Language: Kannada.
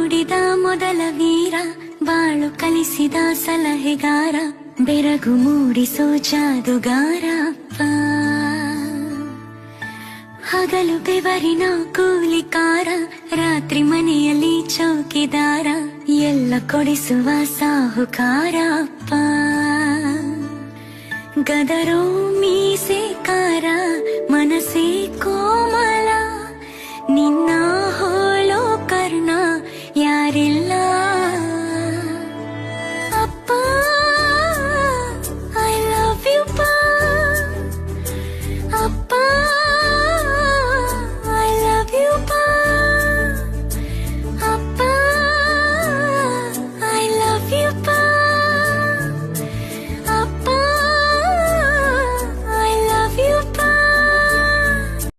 ನೋಡಿದ ಮೊದಲ ವೀರ, ಬಾಳು ಕಲಿಸಿದ ಸಲಹೆಗಾರ, ಬೆರಗು ಮೂಡಿಸೋ ಜಾದುಗಾರ ಅಪ್ಪ. ಹಗಲು ಬೆವರಿನ ಕೂಲಿಕಾರ, ರಾತ್ರಿ ಮನೆಯಲ್ಲಿ ಚೌಕಿದಾರ, ಎಲ್ಲ ಕೊಡಿಸುವ ಸಾಹುಕಾರ ಅಪ್ಪ. ಗದರೋ ಮೀಸೆಕಾರ, ಮನಸೇ